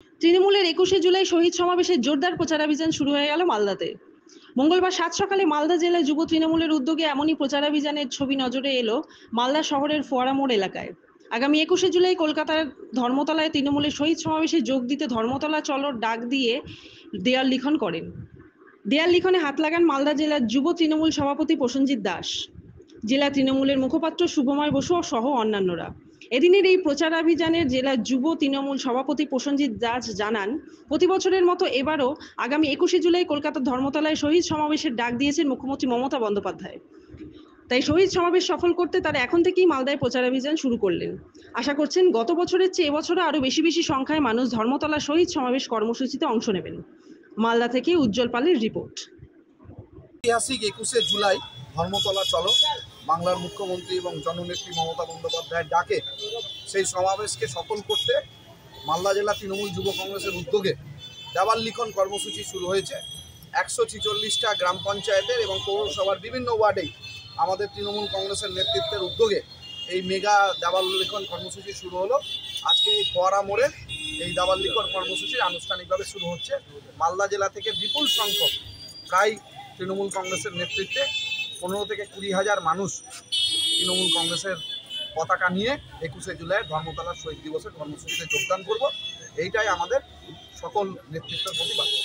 তৃণমূলের ২১শে জুলাই শহীদ সমাবেশের জোরদার প্রচারাভিযান শুরু হয়ে গেল মালদাতে। মঙ্গলবার সাত সকালে মালদা জেলায় যুব তৃণমূলের উদ্যোগে এমনই প্রচারাভিযানের ছবি নজরে এলো মালদা শহরের ফোয়ারা মোড় এলাকায়। আগামী ২১শে জুলাই কলকাতার ধর্মতলায় তৃণমূলের শহীদ সমাবেশে যোগ দিতে ধর্মতলা চলোর ডাক দিয়ে দেয়াল লিখন করেন। দেয়াল লিখনে হাত লাগান মালদা জেলার যুব তৃণমূল সভাপতি প্রসেনজিৎ দাস, জেলা তৃণমূলের মুখপাত্র শুভময় বসু সহ অন্যান্যরা। এদিনের এই প্রচারাভিযানের জেলা যুব তৃণমূল সভাপতি প্রসেনজিৎ দাস জানান, প্রতি বছরের মতো এবারও আগামী ২১শে জুলাই কলকাতার ধর্মতলায় শহীদ সমাবেশের ডাক দিয়েছেন মুখ্যমন্ত্রী মমতা বন্দ্যোপাধ্যায়। তাই শহীদ সমাবেশ সফল করতে তারা এখন থেকেই মালদায় প্রচারাভিযান শুরু করলেন। আশা করছেন গত বছরের চেয়ে এবছরও আরও বেশি বেশি সংখ্যায় মানুষ ধর্মতলা শহীদ সমাবেশ কর্মসূচিতে অংশ নেবেন। মালদা থেকে উজ্জ্বল পালের রিপোর্ট। ঐতিহাসিক ২১শে জুলাই ধর্মতলা চলো বাংলার মুখ্যমন্ত্রী এবং জননেত্রী মমতা বন্দ্যোপাধ্যায়ের ডাকে সেই সমাবেশকে সফল করতে মালদা জেলা তৃণমূল যুব কংগ্রেসের উদ্যোগে দেওয়াল লিখন কর্মসূচি শুরু হয়েছে। ১৪৬টা গ্রাম পঞ্চায়েতের এবং পৌরসভার বিভিন্ন ওয়ার্ডেই আমাদের তৃণমূল কংগ্রেসের নেতৃত্বের উদ্যোগে এই মেগা দেওয়াল লিখন কর্মসূচি শুরু হলো। আজকে এই ফোয়ারা মোড়ে এই দেওয়াল লিখন কর্মসূচি আনুষ্ঠানিকভাবে শুরু হচ্ছে। মালদা জেলা থেকে বিপুল সংখ্যক প্রায় তৃণমূল কংগ্রেসের নেতৃত্বে ১৫ থেকে ২০,০০০ মানুষ তৃণমূল কংগ্রেসের পতাকা নিয়ে ২১শে জুলাই ধর্মতলার শহীদ দিবসের কর্মসূচিতে যোগদান করব। এইটাই আমাদের সকল নেতৃত্বের প্রতি বার্তা।